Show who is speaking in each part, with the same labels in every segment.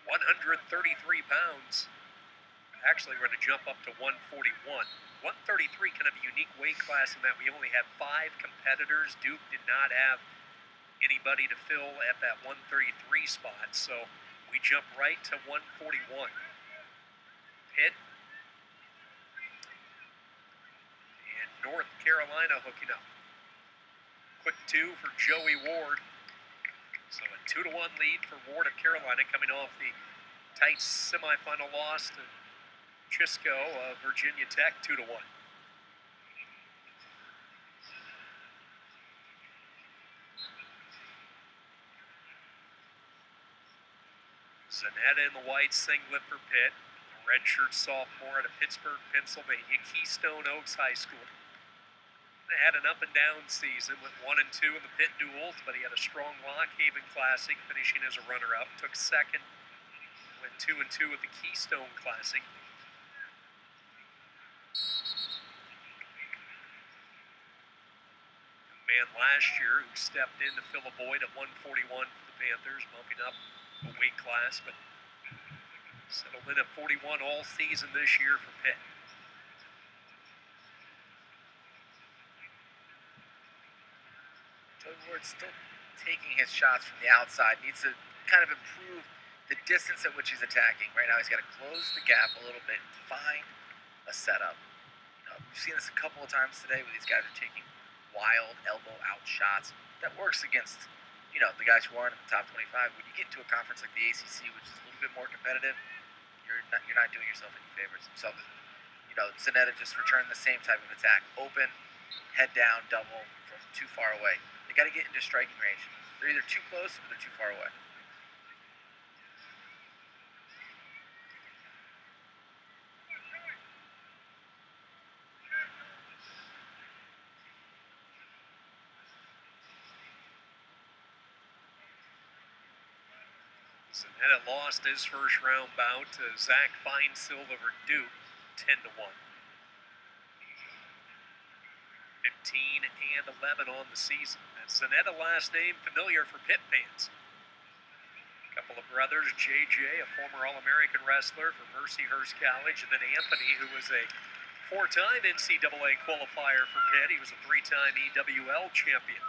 Speaker 1: 133 pounds. Actually, we're going to jump up to 141. 133 kind of a unique weight class in that we only had 5 competitors. Duke did not have anybody to fill at that 133 spot, so we jump right to 141. Pitt and North Carolina hooking up. Quick 2 for Joey Ward. So a 2-1 lead for Ward of Carolina, coming off the tight semifinal loss to Chisco of Virginia Tech, 2-1. Zanetta in the white singlet for Pitt, a redshirt sophomore out of Pittsburgh, Pennsylvania, Keystone Oaks High School. They had an up and down season, went 1-2 in the Pitt duels, but he had a strong Lock Haven Classic, finishing as a runner-up. Took second, went 2-2 at the Keystone Classic. Man last year who stepped in to fill a void at 141 for the Panthers, bumping up a weight class, but settled in at 41 all season this year for Pitt.
Speaker 2: Joey Ward's still taking his shots from the outside, needs to kind of improve the distance at which he's attacking. Right now he's got to close the gap a little bit, find a setup. We've seen this a couple of times today where these guys are taking wild elbow out shots. That works against, the guys who aren't in the top 25. When you get into a conference like the ACC, which is a little bit more competitive, you're not doing yourself any favors. So, Zanetta just returned the same type of attack. Open, head down, double from too far away. They got to get into striking range. They're either too close or they're too far away.
Speaker 1: Zanetta lost his first round bout to Zach Feinsill over Duke, 10-1. 15 and 11 on the season. That's Zanetta last name familiar for Pitt fans. A couple of brothers, JJ, a former All-American wrestler for Mercyhurst College, and then Anthony, who was a 4-time NCAA qualifier for Pitt. He was a 3-time EWL champion.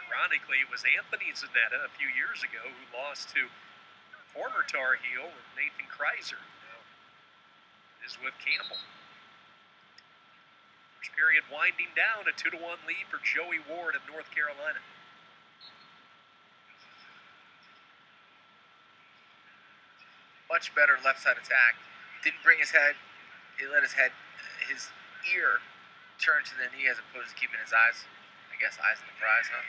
Speaker 1: Ironically, it was Anthony Zanetta a few years ago who lost to former Tar Heel Nathan Kreiser. Now is with Campbell. First period winding down, a 2-1 lead for Joey Ward of North Carolina.
Speaker 2: Much better left side attack. Didn't bring his head. He let his ear turn to the knee as opposed to keeping his eyes. I guess eyes on the prize, huh?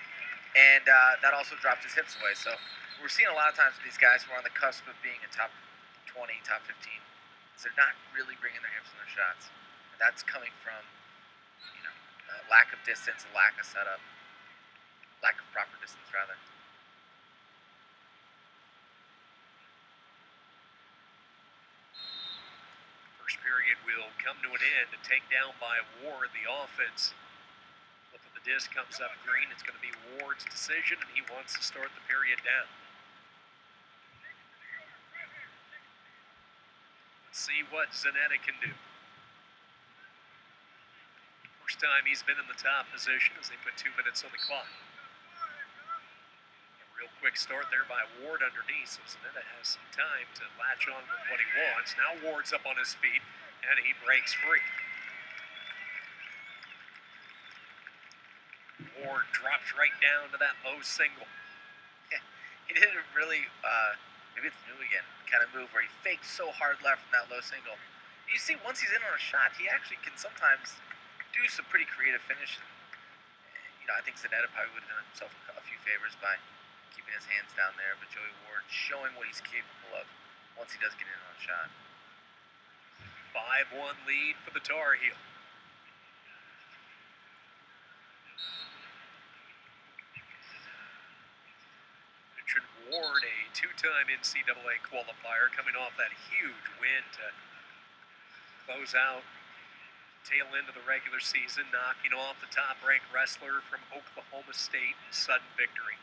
Speaker 2: And that also dropped his hips away. So we're seeing a lot of times with these guys who are on the cusp of being a top 20, top 15. So they're not really bringing their hips on their shots. And that's coming from, lack of distance, lack of setup, lack of proper distance, rather.
Speaker 1: First period will come to an end. A takedown by Ward, the offense. Flip of the disc comes up green. It's going to be Ward's decision, and he wants to start the period down. Let's see what Zanetta can do. First time he's been in the top position as they put 2 minutes on the clock. A real quick start there by Ward underneath, so Zanetta has some time to latch on with what he wants. Now Ward's up on his feet, and he breaks free. Ward drops right down to that low single.
Speaker 2: He did a really, maybe it's new again, kind of move where he fakes so hard left from that low single. You see, once he's in on a shot, he actually can sometimes do some pretty creative finishes. I think Zanetta probably would have done himself a few favors by keeping his hands down there, but Joey Ward showing what he's capable of once he does get in on a shot.
Speaker 1: 5-1 lead for the Tar Heel. Richard Ward, a 2-time NCAA qualifier, coming off that huge win to close out tail end of the regular season, knocking off the top-ranked wrestler from Oklahoma State, sudden victory.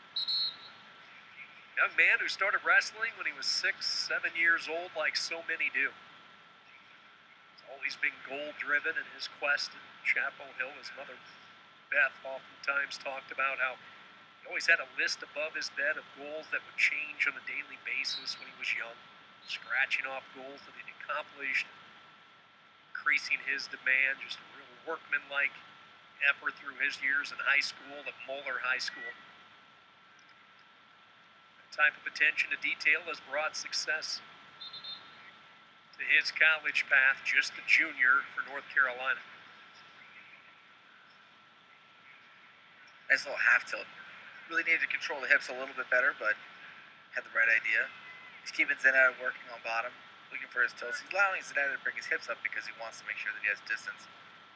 Speaker 1: Young man who started wrestling when he was 6, 7 years old, like so many do. He's always been goal-driven in his quest in Chapel Hill. His mother, Beth, oftentimes talked about how he always had a list above his bed of goals that would change on a daily basis when he was young, scratching off goals that he'd accomplished, increasing his demand, just a real workman-like effort through his years in high school at Moeller High School. That type of attention to detail has brought success to his college path, just a junior for North Carolina.
Speaker 2: Nice little half tilt. Really needed to control the hips a little bit better, but had the right idea. He's keeping Zanetta working on bottom, looking for his tilts. He's allowing Zanetta to bring his hips up because he wants to make sure that he has distance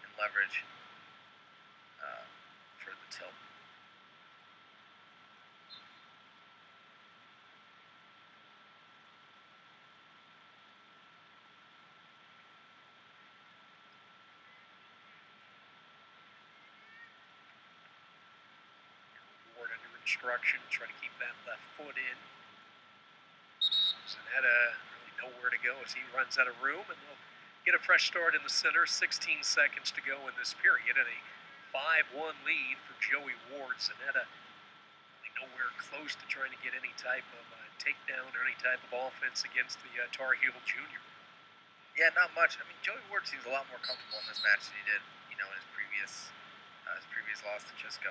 Speaker 2: and leverage for the tilt.
Speaker 1: Ward under instruction, try to keep that left foot in. Zanetta really nowhere to go as he runs out of room, and they'll get a fresh start in the center. 16 seconds to go in this period, and a 5-1 lead for Joey Ward. Zanetta really nowhere close to trying to get any type of takedown or any type of offense against the Tar Heel Jr.
Speaker 2: Yeah, not much. I mean, Joey Ward seems a lot more comfortable in this match than he did, in his previous loss to Chisco.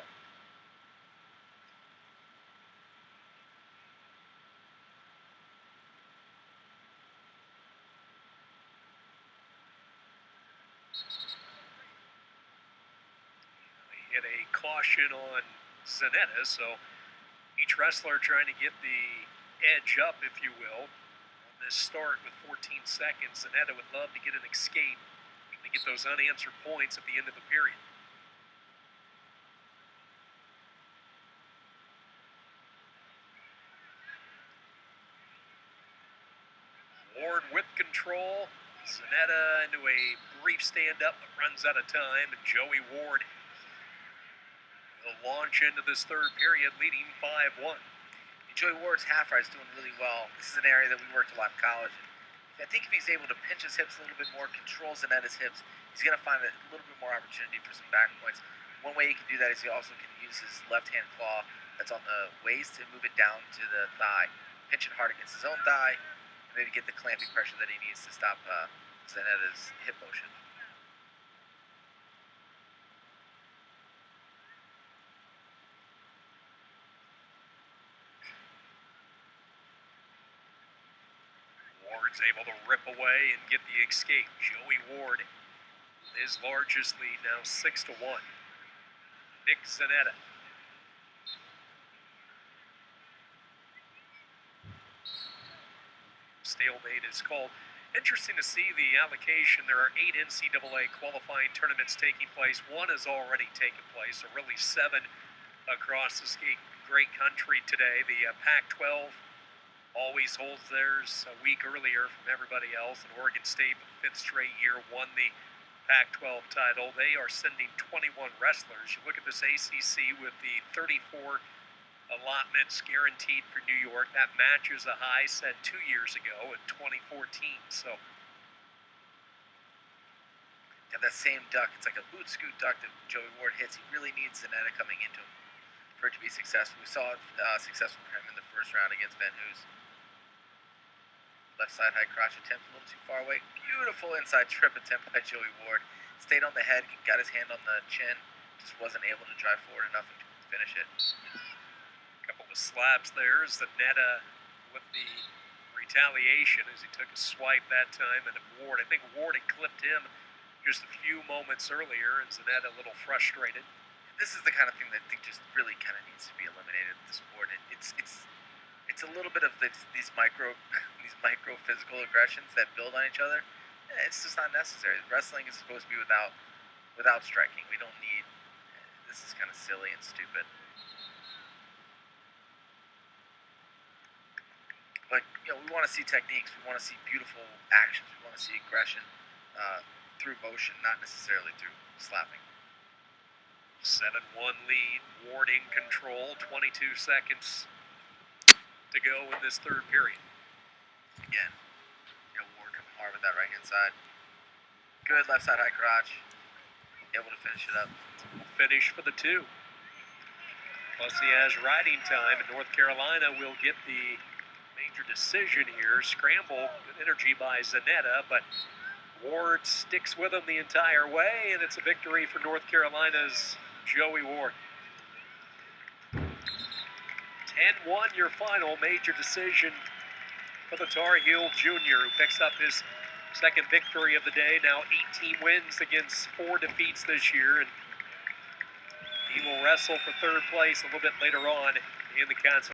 Speaker 1: Hit a caution on Zanetta, so each wrestler trying to get the edge up, if you will, on this start with 14 seconds. Zanetta would love to get an escape, to get those unanswered points at the end of the period. Ward with control. Zanetta into a brief stand-up, but runs out of time, and Joey Ward will launch into this third period, leading 5-1.
Speaker 2: Joey Ward's half right is doing really well. This is an area that we worked a lot in college. I think if he's able to pinch his hips a little bit more, control Zanetta's hips, he's going to find a little bit more opportunity for some back points. One way he can do that is he also can use his left-hand claw that's on the waist to move it down to the thigh, pinch it hard against his own thigh, and maybe get the clamping pressure that he needs to stop Zanetta's hip motion.
Speaker 1: Ward's able to rip away and get the escape. Joey Ward, his largest lead now 6-1. Nick Zanetta. Stalemate is called. Interesting to see the allocation. There are 8 NCAA qualifying tournaments taking place. One has already taken place, so really 7 across this great country today. The Pac-12 always holds theirs a week earlier from everybody else, and Oregon State, for the 5th straight year, won the Pac-12 title. They are sending 21 wrestlers. You look at this ACC with the 34 allotments guaranteed for New York. That matches a high set 2 years ago in 2014. So,
Speaker 2: yeah, that same duck, it's like a boot scoot duck that Joey Ward hits. He really needs Zanetta coming into him for it to be successful. We saw it successful for him in the first round against Van Hoos. Left side high crotch attempt, a little too far away. Beautiful inside trip attempt by Joey Ward. Stayed on the head, got his hand on the chin, just wasn't able to drive forward enough to finish it.
Speaker 1: A couple of slaps there. Zanetta with the retaliation as he took a swipe that time, and Ward, I think Ward had clipped him just a few moments earlier, and Zanetta a little frustrated.
Speaker 2: This is the kind of thing that I think just really kind of needs to be eliminated in the sport. It's a little bit of these micro physical aggressions that build on each other. It's just not necessary. Wrestling is supposed to be without striking. We don't need. This is kind of silly and stupid. But we want to see techniques. We want to see beautiful actions. We want to see aggression through motion, not necessarily through slapping.
Speaker 1: 7-1 lead. Ward in control. 22 seconds to go in this third period.
Speaker 2: Again, Ward coming hard with that right hand side. Good left side high crotch. Able to finish it up.
Speaker 1: Finish for the 2. Plus he has riding time, and North Carolina will get the major decision here. Scramble, good energy by Zanetta, but Ward sticks with him the entire way, and it's a victory for North Carolina's Joey Ward. 10-1 your final, major decision for the Tar Heel Jr., who picks up his second victory of the day. Now 18 wins against 4 defeats this year, and he will wrestle for third place a little bit later on in the Consolation.